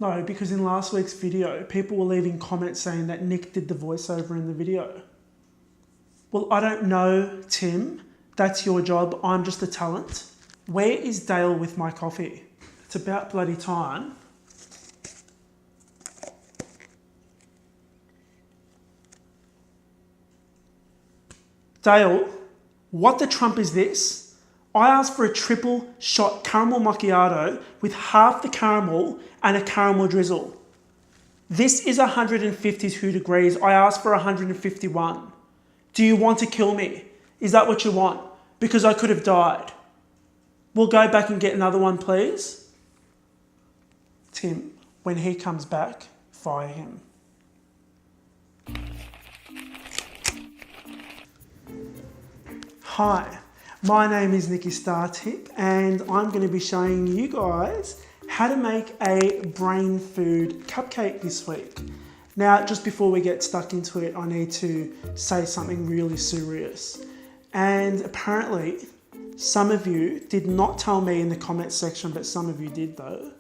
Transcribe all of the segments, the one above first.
No, because in last week's video, people were leaving comments saying that Nick did the voiceover in the video. Well, I don't know, Tim. That's your job. I'm just a talent. Where is Dale with my coffee? It's about bloody time. Dale, what the Trump is this? I asked for a triple shot caramel macchiato with half the caramel and a caramel drizzle. This is 152 degrees. I asked for 151. Do you want to kill me? Is that what you want? Because I could have died. We'll go back and get another one, please. Tim, when he comes back, fire him. Hi, my name is NICKI Startip and I'm going to be showing you guys how to make a brain food cupcake this week. Now, just before we get stuck into it, I need to say something really serious. And apparently, some of you did not tell me in the comments section, but some of you did though,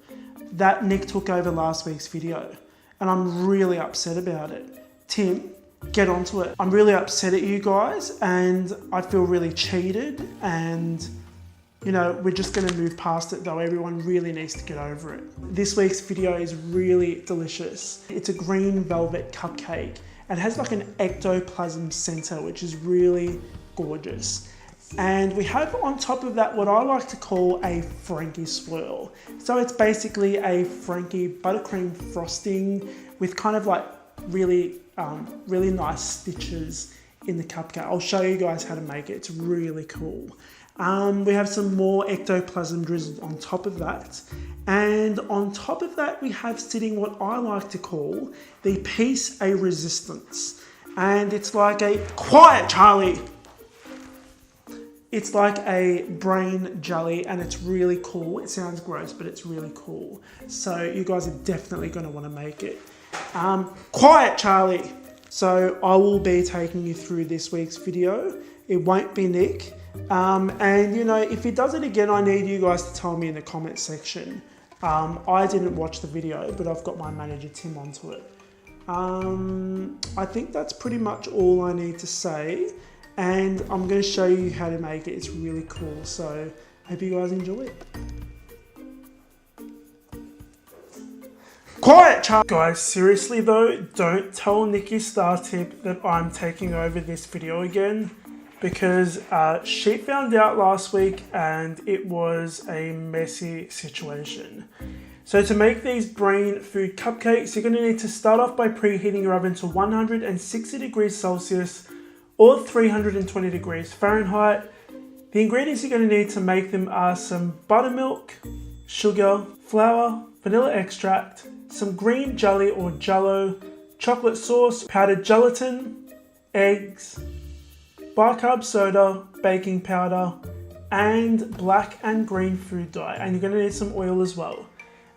that Nick took over last week's video. And I'm really upset about it. Tim, get onto it. I'm really upset at you guys and I feel really cheated and you know, we're just gonna move past it though. Everyone really needs to get over it. This week's video is really delicious. It's a green velvet cupcake and it has like an ectoplasm center, which is really gorgeous. And we have on top of that what I like to call a Frankie swirl. So it's basically a Frankie buttercream frosting with kind of like really nice stitches in the cupcake. I'll show you guys how to make it. It's really cool. We have some more ectoplasm drizzled on top of that. And on top of that, we have sitting what I like to call the piece a resistance. And it's like a, quiet Charlie! It's like a brain jelly and it's really cool. It sounds gross, but it's really cool. So you guys are definitely gonna wanna make it. Quiet Charlie! So I will be taking you through this week's video. It won't be Nick. And you know, if he does it again, I need you guys to tell me in the comment section. I didn't watch the video, but I've got my manager Tim onto it. I think that's pretty much all I need to say. And I'm going to show you how to make it. It's really cool. So hope you guys enjoy it. Quiet, Charlie! Guys, seriously though, don't tell NICKI Startip that I'm taking over this video again because she found out last week and it was a messy situation. So to make these brain food cupcakes, you're going to need to start off by preheating your oven to 160 degrees Celsius or 320 degrees Fahrenheit. The ingredients you're going to need to make them are some buttermilk, sugar, flour, vanilla extract, some green jelly or jello, chocolate sauce, powdered gelatin, eggs, bicarb soda, baking powder, and black and green food dye. And you're going to need some oil as well.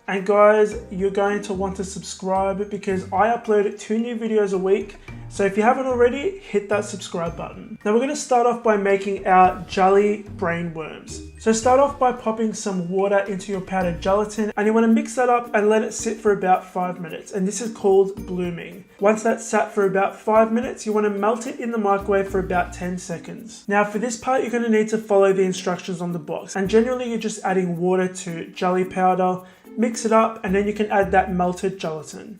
And guys, you're going to want to subscribe because I upload 2 new videos a week. So if you haven't already, hit that subscribe button. Now we're going to start off by making our jelly brain worms. So start off by popping some water into your powdered gelatin and you want to mix that up and let it sit for about 5 minutes. And this is called blooming. Once that's sat for about 5 minutes, you want to melt it in the microwave for about 10 seconds. Now for this part, you're going to need to follow the instructions on the box. And generally you're just adding water to jelly powder, mix it up, and then you can add that melted gelatin.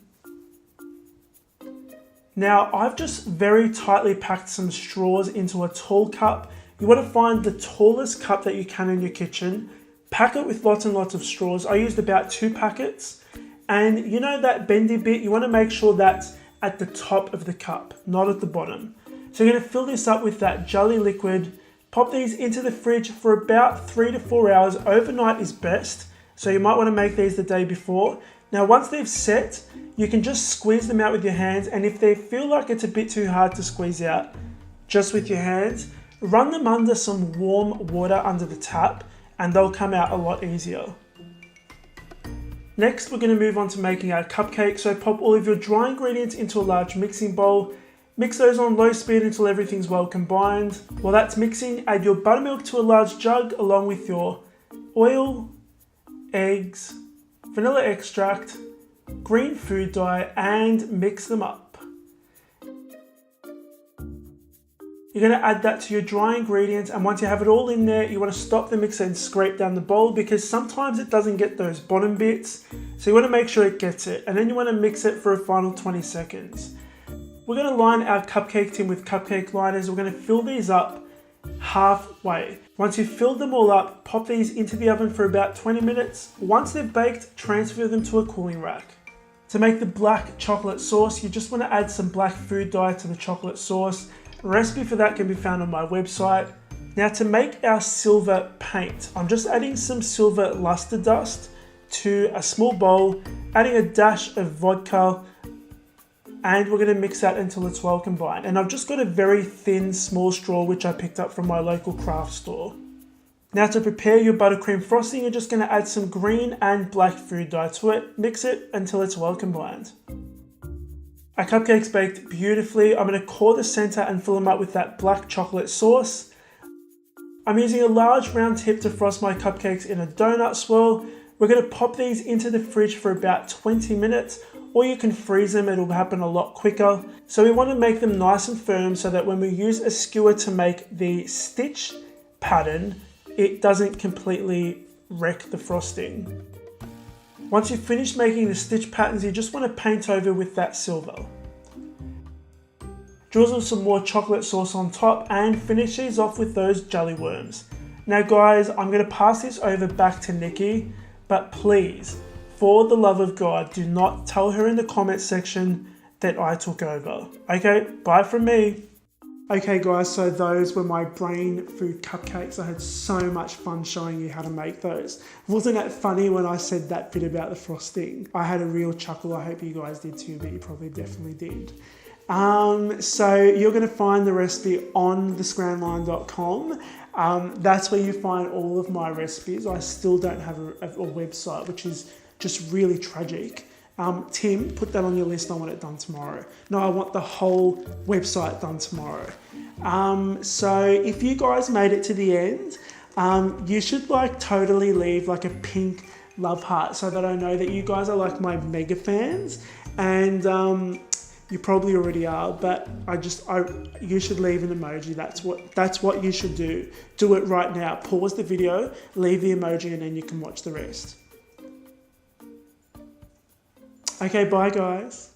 Now, I've just very tightly packed some straws into a tall cup. You want to find the tallest cup that you can in your kitchen, pack it with lots and lots of straws. I used about 2 packets. And you know that bendy bit, you want to make sure that's at the top of the cup, not at the bottom. So you're going to fill this up with that jelly liquid, pop these into the fridge for about 3 to 4 hours. Overnight is best. So you might want to make these the day before. Now once they've set, you can just squeeze them out with your hands, and if they feel like it's a bit too hard to squeeze out just with your hands, run them under some warm water under the tap and they'll come out a lot easier. Next, we're going to move on to making our cupcake. So pop all of your dry ingredients into a large mixing bowl. Mix those on low speed until everything's well combined. While that's mixing, add your buttermilk to a large jug along with your oil, eggs, vanilla extract, green food dye and mix them up. You're going to add that to your dry ingredients, and once you have it all in there, you want to stop the mixer and scrape down the bowl because sometimes it doesn't get those bottom bits. So you want to make sure it gets it, and then you want to mix it for a final 20 seconds. We're going to line our cupcake tin with cupcake liners. We're going to fill these up halfway. Once you've filled them all up, pop these into the oven for about 20 minutes. Once they're baked, transfer them to a cooling rack. To make the black chocolate sauce, you just want to add some black food dye to the chocolate sauce. A recipe for that can be found on my website. Now to make our silver paint, I'm just adding some silver luster dust to a small bowl, adding a dash of vodka, and we're going to mix that until it's well combined. And I've just got a very thin small straw which I picked up from my local craft store. Now to prepare your buttercream frosting, you're just going to add some green and black food dye to it, mix it until it's well combined. Our cupcakes baked beautifully. I'm going to core the center and fill them up with that black chocolate sauce. I'm using a large round tip to frost my cupcakes in a donut swirl. We're going to pop these into the fridge for about 20 minutes, or you can freeze them, it'll happen a lot quicker. So we want to make them nice and firm so that when we use a skewer to make the stitch pattern, it doesn't completely wreck the frosting. Once you've finished making the stitch patterns, you just want to paint over with that silver. Drizzle some more chocolate sauce on top and finish these off with those jelly worms. Now guys, I'm going to pass this over back to Nikki, but please, for the love of God, do not tell her in the comments section that I took over. Okay, bye from me. Okay guys, so those were my brain food cupcakes. I had so much fun showing you how to make those. Wasn't that funny when I said that bit about the frosting? I had a real chuckle. I hope you guys did too, but you probably definitely did. So you're going to find the recipe on thescranline.com. That's where you find all of my recipes. I still don't have a website, which is just really tragic. Tim, put that on your list. I want it done tomorrow. No, I want the whole website done tomorrow. So if you guys made it to the end, you should like totally leave like a pink love heart so that I know that you guys are like my mega fans, and you probably already are, but you should leave an emoji. That's what you should do. Do it right now. Pause the video, leave the emoji, and then you can watch the rest. Okay, bye guys.